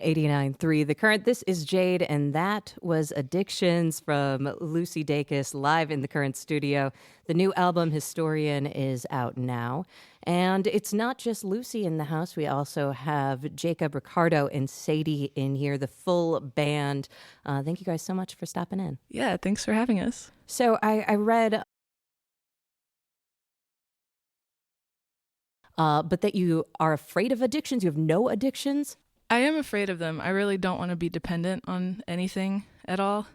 89.3 The Current. This is Jade, and that was Addictions from Lucy Dacus live in the Current studio. The new album, Historian, is out now. And it's not just Lucy in the house. We also have Jacob, Ricardo, and Sadie in here, the full band. Thank you guys so much for stopping in. Yeah, thanks for having us. So I read but that you are afraid of addictions. You have no addictions. I am afraid of them. I really don't want to be dependent on anything at all.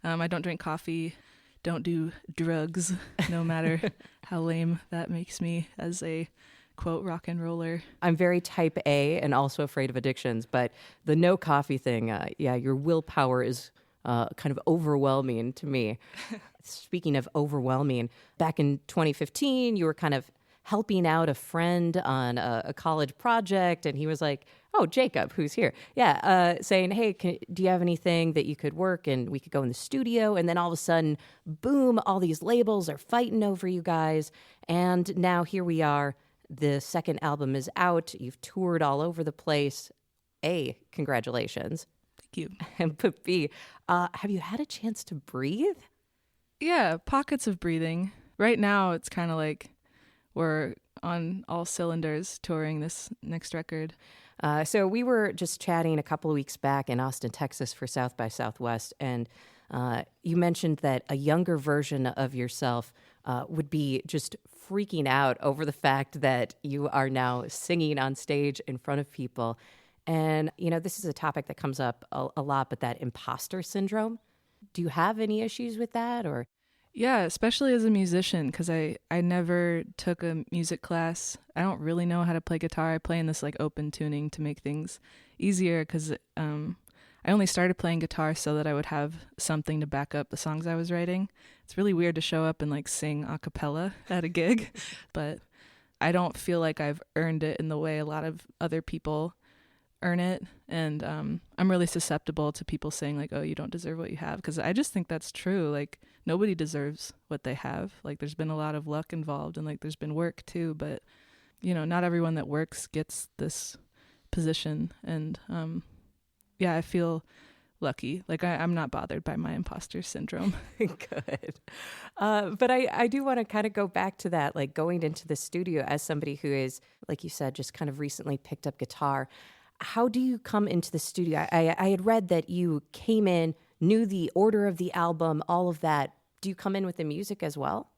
I don't drink coffee, don't do drugs, no matter how lame that makes me as a, quote, rock and roller. I'm very type A and also afraid of addictions, but the no coffee thing, your willpower is kind of overwhelming to me. Speaking of overwhelming, back in 2015, you were kind of helping out a friend on a college project, and he was like, oh, Jacob, who's here, saying, hey, do you have anything that you could work and we could go in the studio? And then all of a sudden, boom, all these labels are fighting over you guys, and now here we are. The second album is out. You've toured all over the place. A, congratulations. Thank you. But B, have you had a chance to breathe? Yeah, pockets of breathing. Right now, it's kind of like we're on all cylinders touring this next record. So we were just chatting a couple of weeks back in Austin, Texas for South by Southwest, and you mentioned that a younger version of yourself would be just freaking out over the fact that you are now singing on stage in front of people. And, you know, this is a topic that comes up a lot, but that imposter syndrome. Do you have any issues with that, or? Yeah, especially as a musician, because I never took a music class. I don't really know how to play guitar. I play in this like open tuning to make things easier, because I only started playing guitar so that I would have something to back up the songs I was writing. It's really weird to show up and like sing a cappella at a gig, but I don't feel like I've earned it in the way a lot of other people earn it. And I'm really susceptible to people saying like, oh, you don't deserve what you have, because I just think that's true. Like, nobody deserves what they have. Like, there's been a lot of luck involved, and like there's been work too, but you know, not everyone that works gets this position. And I feel lucky. Like, I'm not bothered by my imposter syndrome. Good. But I do want to kind of go back to that, like going into the studio as somebody who is, like you said, just kind of recently picked up guitar. How do you come into the studio? I had read that you came in, knew the order of the album, all of that. Do you come in with the music as well?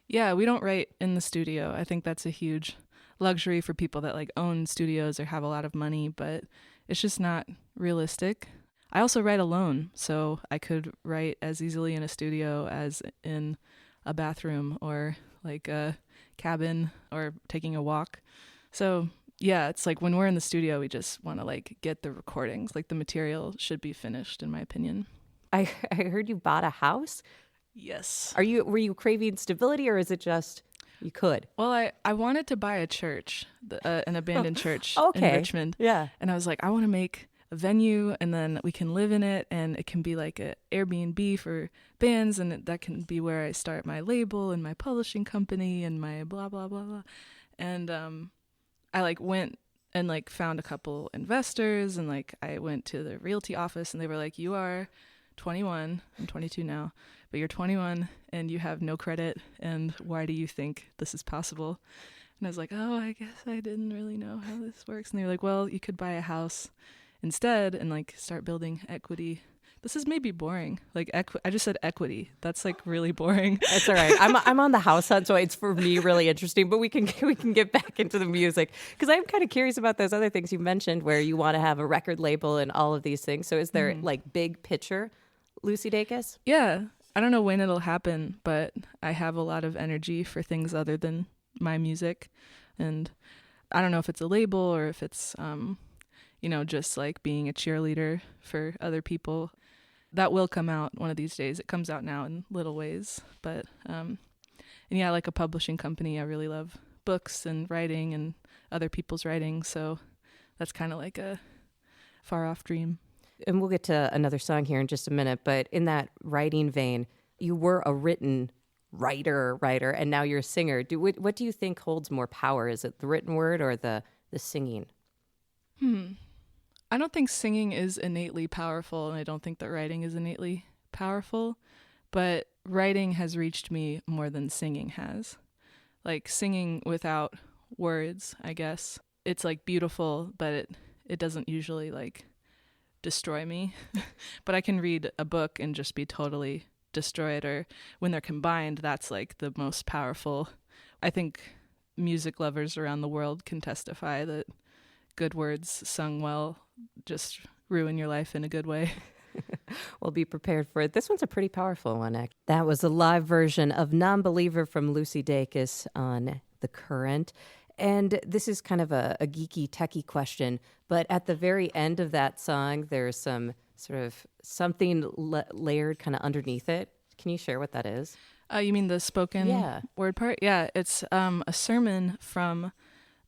Yeah, we don't write in the studio. I think that's a huge luxury for people that like own studios or have a lot of money, but it's just not realistic. I also write alone, so I could write as easily in a studio as in a bathroom or like a cabin or taking a walk. So yeah, it's like when we're in the studio, we just want to like get the recordings. Like, the material should be finished, in my opinion. I heard you bought a house. Yes. Were you craving stability, or is it just you could? Well, I wanted to buy a church, an abandoned church in Richmond. Yeah. And I was like, I want to make a venue, and then we can live in it, and it can be like an Airbnb for bands, and that can be where I start my label and my publishing company and my blah, blah, blah, blah. And I like went and like found a couple investors, and like I went to the realty office, and they were like, you are 21, I'm 22 now, but you're 21 and you have no credit, and why do you think this is possible? And I was like, oh, I guess I didn't really know how this works. And they were like, well, you could buy a house instead and like start building equity. This is maybe boring. Like, I just said equity. That's like really boring. That's all right. I'm on the house hunt, so it's for me really interesting. But we can get back into the music, because I'm kind of curious about those other things you mentioned, where you want to have a record label and all of these things. So is there like big picture, Lucy Dacus? Yeah, I don't know when it'll happen, but I have a lot of energy for things other than my music, and I don't know if it's a label or if it's just like being a cheerleader for other people. That will come out one of these days. It comes out now in little ways, but and yeah, like a publishing company, I really love books and writing and other people's writing, so that's kind of like a far off dream. And we'll get to another song here in just a minute, but in that writing vein, you were a written writer, and now you're a singer. What do you think holds more power? Is it the written word or the singing? I don't think singing is innately powerful, and I don't think that writing is innately powerful, but writing has reached me more than singing has. Like singing without words, I guess. It's like beautiful, but it doesn't usually like destroy me. But I can read a book and just be totally destroyed, or when they're combined, that's like the most powerful. I think music lovers around the world can testify that good words sung well just ruin your life in a good way. We'll be prepared for it. This one's a pretty powerful one. That was a live version of Non-Believer from Lucy Dacus on The Current. And this is kind of a geeky, techie question, but at the very end of that song, there's some sort of something layered kind of underneath it. Can you share what that is? You mean the spoken word part? Yeah, it's a sermon from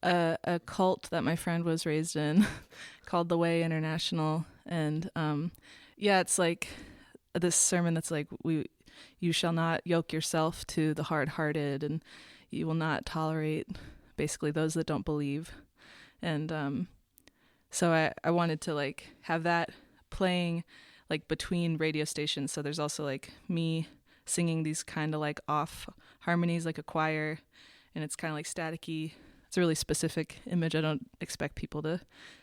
a cult that my friend was raised in called The Way International. And it's like this sermon that's like, you shall not yoke yourself to the hard-hearted, and you will not tolerate basically those that don't believe. And so I wanted to like have that playing like between radio stations. So there's also like me singing these kind of like off harmonies like a choir, and it's kind of like staticky. It's a really specific image. I don't expect people to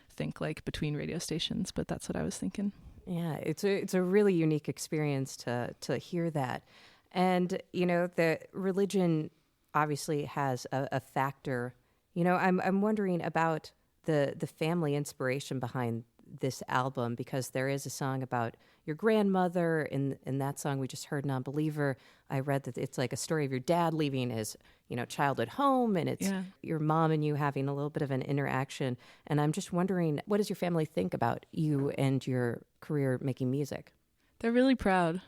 think like between radio stations, but that's what I was thinking. Yeah, it's a really unique experience to hear that. And, you know, the religion obviously has a factor. You know, I'm wondering about the family inspiration behind this album, because there is a song about your grandmother in that song we just heard, Non-Believer. I read that it's like a story of your dad leaving his, you know, childhood home, and it's your mom and you having a little bit of an interaction. And I'm just wondering, what does your family think about you and your career making music? They're really proud.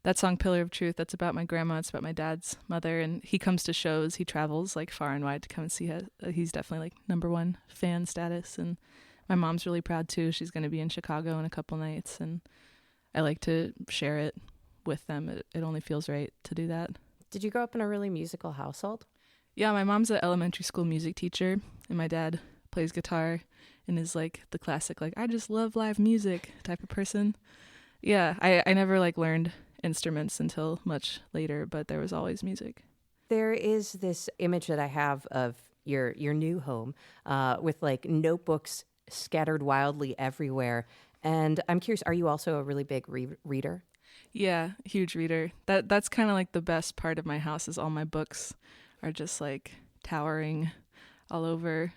That song, Pillar of Truth, that's about my grandma. It's about my dad's mother, and he comes to shows. He travels like far and wide to come and see her. He's definitely like #1 fan status, and my mom's really proud too. She's going to be in Chicago in a couple nights, and I like to share it with them. It only feels right to do that. Did you grow up in a really musical household? Yeah, my mom's an elementary school music teacher, and my dad plays guitar and is like the classic, like, I just love live music type of person. Yeah, I never like learned instruments until much later, but there was always music. There is this image that I have of your new home with like notebooks scattered wildly everywhere. And I'm curious, are you also a really big reader? Yeah, huge reader. That's kind of like the best part of my house is all my books are just like towering all over.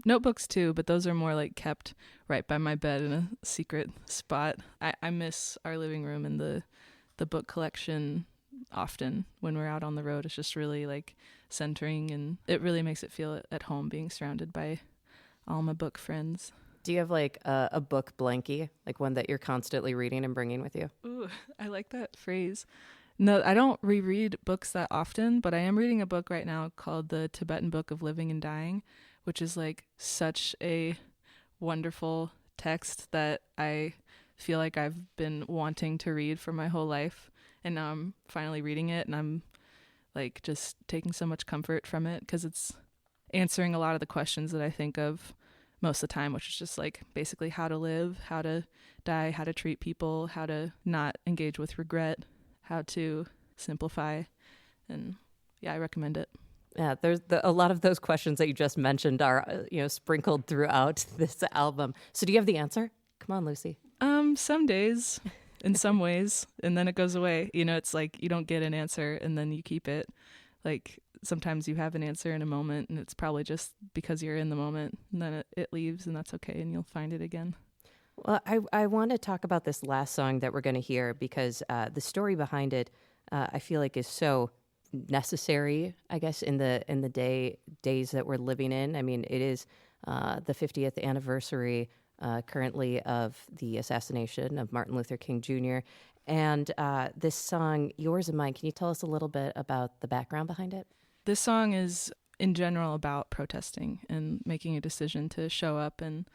Notebooks too, but those are more like kept right by my bed in a secret spot. I miss our living room and the book collection often when we're out on the road. It's just really like centering, and it really makes it feel at home being surrounded by all my book friends. Do you have like a book blankie, like one that you're constantly reading and bringing with you? Ooh, I like that phrase. No, I don't reread books that often, but I am reading a book right now called The Tibetan Book of Living and Dying, which is like such a wonderful text that I feel like I've been wanting to read for my whole life. And now I'm finally reading it, and I'm like just taking so much comfort from it because it's answering a lot of the questions that I think of most of the time, which is just like basically how to live, how to die, how to treat people, how to not engage with regret, how to simplify. And yeah, I recommend it. Yeah, there's a lot of those questions that you just mentioned are, sprinkled throughout this album. So do you have the answer? Come on, Lucy. Some days, in some ways, and then it goes away. You know, it's like you don't get an answer and then you keep it. Like sometimes you have an answer in a moment, and it's probably just because you're in the moment, and then it leaves, and that's okay, and you'll find it again. Well, I want to talk about this last song that we're going to hear because the story behind it, I feel like, is so necessary, I guess, in the days that we're living in. I mean, it is the 50th anniversary currently of the assassination of Martin Luther King Jr. And this song, Yours and Mine, can you tell us a little bit about the background behind it? This song is, in general, about protesting and making a decision to show up and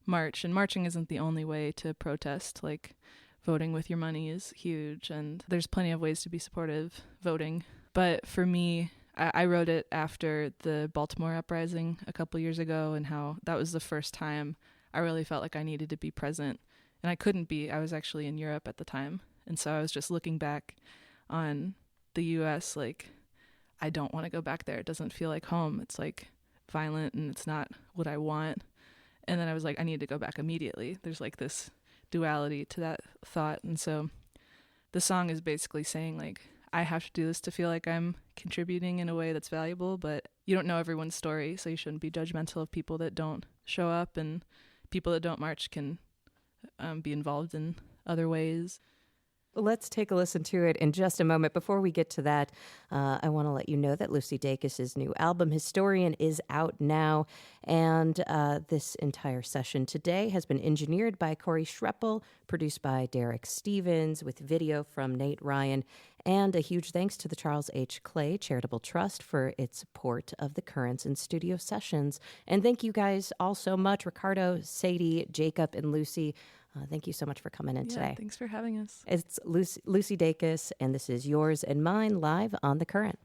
march. And marching isn't the only way to protest. Like, voting with your money is huge, and there's plenty of ways to be supportive voting. But for me, I wrote it after the Baltimore uprising a couple years ago, and how that was the first time I really felt like I needed to be present, and I couldn't be. I was actually in Europe at the time, and so I was just looking back on the US like, I don't want to go back there. It doesn't feel like home. It's like violent and it's not what I want. And then I was like, I need to go back immediately. There's like this duality to that thought. And so the song is basically saying like, I have to do this to feel like I'm contributing in a way that's valuable, but you don't know everyone's story, so you shouldn't be judgmental of people that don't show up, and people that don't march can be involved in other ways. Let's take a listen to it in just a moment. Before we get to that, I want to let you know that Lucy Dacus' new album, Historian, is out now. And this entire session today has been engineered by Corey Schreppel, produced by Derek Stevens, with video from Nate Ryan. And a huge thanks to the Charles H. Clay Charitable Trust for its support of the Currents in Studio sessions. And thank you guys all so much, Ricardo, Sadie, Jacob, and Lucy. Thank you so much for coming in today. Thanks for having us. It's Lucy Dacus, and this is Yours and Mine live on The Current.